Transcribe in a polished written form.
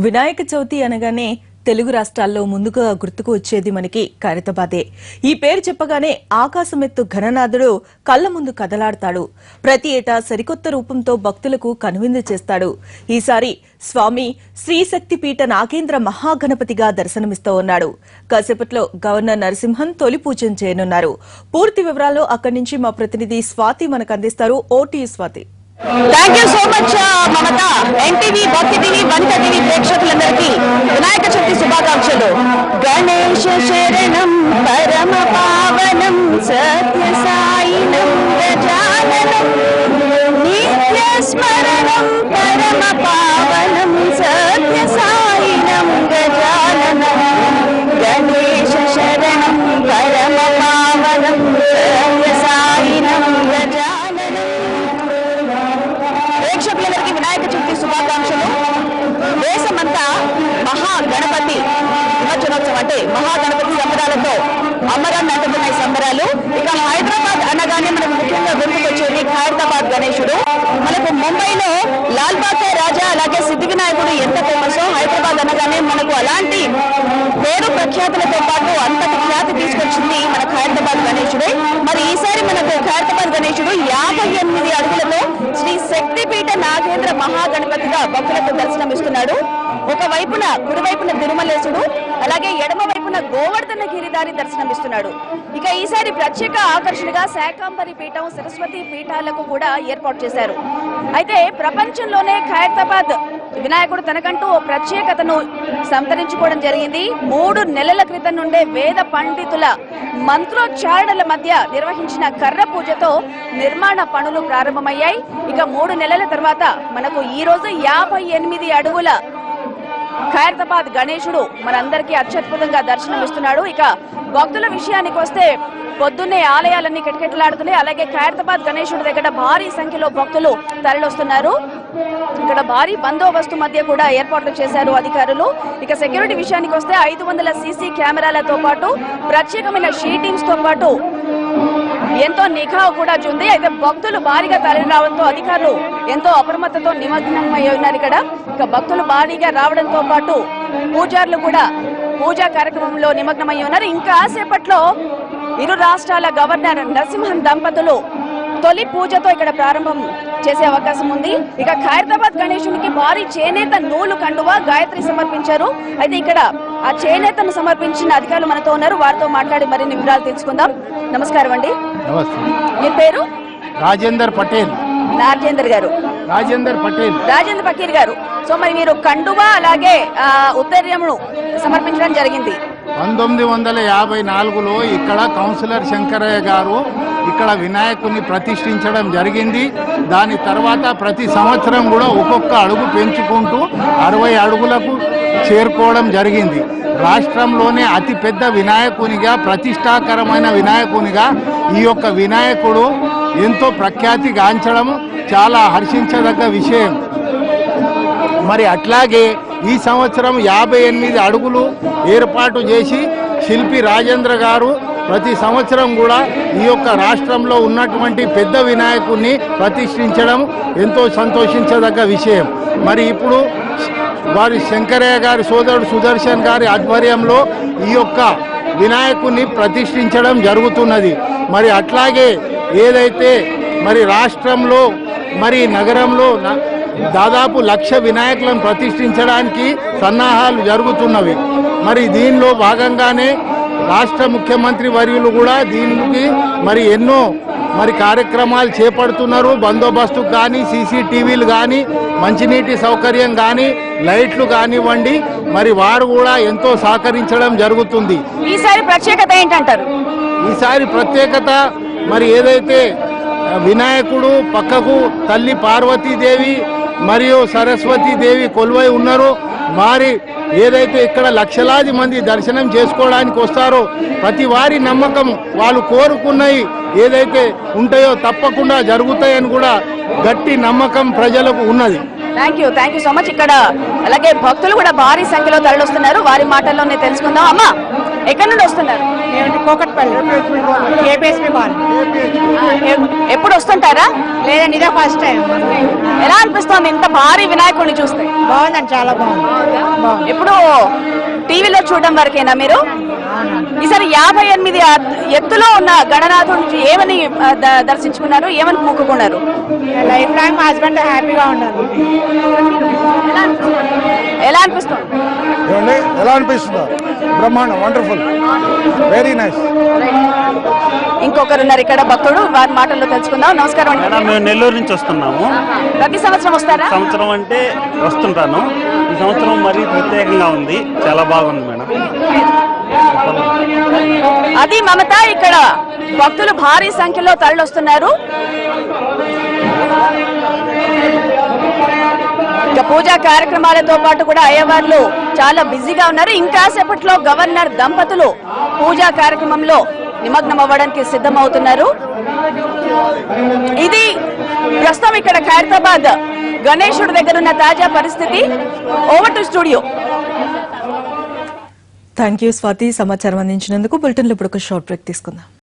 వినాయక చవితి అనగానే తెలుగు రాష్ట్రాల్లో ముందుగా గుర్తుకు వచ్చేది మనకి ఖైరతాబాదే. ఈ పేరు చెప్పగానే ఆకాశమెత్తు ఘననాథుడు కళ్ల ముందు కదలాడతాడు. ప్రతి ఏటా సరికొత్త రూపంతో భక్తులకు కనువిందు చేస్తాడు. ఈసారి స్వామి శ్రీశక్తిపీఠ నాగేంద్ర మహాగణపతిగా దర్శనమిస్తూ ఉన్నాడు. కాసేపట్లో గవర్నర్ నరసింహన్ తొలి పూజను చేయనున్నారు. పూర్తి వివరాలు అక్కడి నుంచి మా ప్రతినిధి స్వాతి మనకు అందిస్తారు. OT Swathi. Thank you so much Mamata. NTV, భక్తి టీవీ, వనిత టీవీ ప్రేక్షకులందరికీ వినాయక చవితి శుభాకాంక్షలు. గణేశ శరణం పరమ పావనం సత్య సాయినం గజాననం నిత్య స్మరణం పరమ పావనం సత్య సాయినం గజాననం గణేశ శరణం పరమ పావనం సత్య సాయినం గజాననం. ప్రేక్షకులందరికీ వినాయక చవితి శుభాకాంక్షలు. దేశమంతా మహాగణపతి నిమజ్జనోత్సవం అంటే మహాగణపతి సంబరాలతో అమరాన్ని అంటున్నాయి సంబరాలు. ఇక హైదరాబాద్ అనగానే మనకు ముఖ్యంగా గుర్తుకొచ్చేది ఖైరతాబాద్ గణేశుడు. మనకు ముంబైలో లాల్బాగ్ రాజా అలాగే సిద్ధి వినాయకుడు ఎంత ఫేమస్, హైదరాబాద్ అనగానే మనకు అలాంటి పేరు ప్రఖ్యాతులతో పాటు అంతటి ఖ్యాతి తీసుకొచ్చింది మన ఖైరతాబాద్ గణేశుడే. మరి ఈసారి మనకు ఖైరతాబాద్ గణేశుడు 58 అడుగులతో శ్రీ శక్తిపీఠ నాగేంద్ర మహాగణపతిగా భక్తులకు దర్శనమిస్తున్నాడు. ఒకవైపున కుడివైపున తిరుమలేశుడు, అలాగే ఎడమ వైపున గోవర్ధన గిరిధారి దర్శనమిస్తున్నాడు. ఇక ఈసారి ప్రత్యేక ఆకర్షణగా శాకంబరి పీఠం, సరస్వతి పీఠాలకు కూడా ఏర్పాటు చేశారు. అయితే ప్రపంచంలోనే ఖైరతాబాద్ వినాయకుడు తనకంటూ ఓ ప్రత్యేకతను సంతరించుకోవడం జరిగింది. 3 నెలల క్రితం నుండే వేద పండితుల మంత్రోచ్చారణల మధ్య నిర్వహించిన కర్ర పూజతో నిర్మాణ పనులు ప్రారంభమయ్యాయి. ఇక 3 నెలల తర్వాత మనకు ఈ రోజు 58 అడుగుల ఖైరతాబాద్ గణేశుడు మనందరికీ అత్యద్భుతంగా దర్శనమిస్తున్నాడు. ఇక భక్తుల విషయానికి వస్తే పొద్దున్నే ఆలయాలన్నీ కిటకిటలాడుతున్నాయి. అలాగే ఖైరతాబాద్ గణేశుడి దగ్గర భారీ సంఖ్యలో భక్తులు తరలివస్తున్నారు. ఇక్కడ భారీ బందోబస్తు మధ్య కూడా ఏర్పాట్లు చేశారు అధికారులు. ఇక సెక్యూరిటీ విషయానికి వస్తే 500 సీసీ కెమెరాలతో పాటు ప్రత్యేకమైన షీటింగ్స్ తో పాటు ఎంతో నిఘా కూడా ఉంది. అయితే భక్తులు భారీగా తరలి రావడంతో అధికారులు ఎంతో అప్రమత్తతో నిమగ్నమై ఉన్నారు. ఇక్కడ ఇక భక్తులు భారీగా రావడంతో పాటు పూజారులు కూడా పూజా కార్యక్రమంలో నిమగ్నమై ఉన్నారు. ఇంకా సేపట్లో ఇరు రాష్ట్రాల గవర్నర్ నరసింహన్ దంపతులు తొలి పూజతో ఇక్కడ ప్రారంభం చేసే అవకాశం ఉంది. ఇక ఖైరతాబాద్ గణేశునికి భారీ చేనేత నూలు కండువా గాయత్రి సమర్పించారు. అయితే ఇక్కడ ఆ చేనేతను సమర్పించిన అధికారులు మనతో ఉన్నారు. వారితో మాట్లాడి మరిన్ని వివరాలు తెలుసుకుందాం. నమస్కారం అండి. మీ పేరు? రాజేందర్ పటేల్. రాజేందర్ పకీర్ గారు. సో మరి మీరు కండువా అలాగే ఉత్తర్యమును సమర్పించడం జరిగింది. 1954లో ఇక్కడ కౌన్సిలర్ శంకరయ్య గారు ఇక్కడ వినాయకుని ప్రతిష్ఠించడం జరిగింది. దాని తర్వాత ప్రతి సంవత్సరం కూడా ఒక్కొక్క అడుగు పెంచుకుంటూ 60 అడుగులకు చేరుకోవడం జరిగింది. రాష్ట్రంలోనే అతిపెద్ద వినాయకునిగా, ప్రతిష్టాకరమైన వినాయకునిగా ఈ యొక్క వినాయకుడు ఎంతో ప్రఖ్యాతి గాంచడం చాలా హర్షించదగ్గ విషయం. మరి అట్లాగే ఈ సంవత్సరం 58 అడుగులు ఏర్పాటు చేసి శిల్పి రాజేంద్ర గారు ప్రతి సంవత్సరం కూడా ఈ యొక్క రాష్ట్రంలో ఉన్నటువంటి పెద్ద వినాయకుడిని ప్రతిష్ఠించడం ఎంతో సంతోషించదగ్గ విషయం. మరి ఇప్పుడు వారి శంకరయ్య గారి సోదరుడు సుదర్శన్ గారి ఆధ్వర్యంలో ఈ యొక్క వినాయకుడిని ప్రతిష్ఠించడం జరుగుతున్నది. మరి అట్లాగే ఏదైతే మరి రాష్ట్రంలో మరి నగరంలో దాదాపు 1,00,000 వినాయకులను ప్రతిష్ఠించడానికి సన్నాహాలు జరుగుతున్నవి. మరి దీనిలో భాగంగానే రాష్ట్ర ముఖ్యమంత్రి వర్యులు కూడా దీనికి మరి ఎన్నో మరి కార్యక్రమాలు చేపడుతున్నారు. బందోబస్తు కానీ, సీసీటీవీలు కానీ, మంచినీటి సౌకర్యం కానీ, లైట్లు కానివ్వండి, మరి వారు కూడా ఎంతో సహకరించడం జరుగుతుంది. ఈసారి ప్రత్యేకత ఏంటంటారు? ఈసారి ప్రత్యేకత మరి ఏదైతే వినాయకుడు పక్కకు తల్లి పార్వతీదేవి మరియు సరస్వతీదేవి కొలువై ఉన్నారో, మరి ఏదైతే ఇక్కడ లక్షలాది మంది దర్శనం చేసుకోవడానికి వస్తారో ప్రతి వారి నమ్మకం వాళ్ళు కోరుకున్నవి ఏదైతే ఉంటాయో తప్పకుండా జరుగుతాయని కూడా గట్టి నమ్మకం ప్రజలకు ఉన్నది. Thank you so much. ఇక్కడ అలాగే భక్తులు కూడా భారీ సంఖ్యలో తరలిస్తున్నారు. వారి మాటల్లోనే తెలుసుకుందాం. అమ్మా, ఎక్కడి నుండి వస్తున్నారు? కోకట్పల్లి ఏపీఎస్పీ ఎప్పుడు వస్తుంటారా? లేదండి, ఇదే ఫస్ట్ టైం. ఎలా అనిపిస్తోంది ఇంత భారీ వినాయకుడిని చూస్తే? బాగుందండి, చాలా బాగుంది. ఎప్పుడు టీవీలో చూడడం వరకేనా మీరు? ఈసారి 58 ఎత్తులో ఉన్న గణనాథుడిని ఏమని దర్శించుకున్నారు, ఏమని మొక్కుకున్నారు? లైఫ్ టైం మా హస్బెండ్ హ్యాపీగా ఉండాలి. ఎలా అనిపిస్తుంది? ఎలా అనిపిస్తుందో బ్రహ్మాండం, వండర్ఫుల్, వెరీ నైస్. ఇంకొకరున్నారు ఇక్కడ భక్తుడు, వారి మాటల్లో తెలుసుకుందాం. నమస్కారం అండి. మేడం, మేము నెల్లూరు నుంచి వస్తున్నాము. ప్రతి సంవత్సరం వస్తారా? సంవత్సరం అంటే వస్తుంటాను. ఈ సంవత్సరం మరీ ప్రత్యేకంగా ఉంది, చాలా బాగుంది మేడం. అది మమత, ఇక్కడ భక్తులు భారీ సంఖ్యలో తరలిస్తున్నారు. ఇక పూజా కార్యక్రమాలతో పాటు కూడా అయ్యవార్లు చాలా బిజీగా ఉన్నారు. ఇంకా సేపట్లో గవర్నర్ దంపతులు పూజా కార్యక్రమంలో నిమగ్నం అవ్వడానికి సిద్ధమవుతున్నారు. ఇది ప్రస్తుతం ఇక్కడ ఖైరతాబాద్ గణేశుడి దగ్గర ఉన్న తాజా పరిస్థితి. Over to studio. Thank you Swathi, సమాచారం అందించినందుకు. బులెటిన్లో ఇప్పుడు ఒక షార్ట్ బ్రేక్ తీసుకుందాం.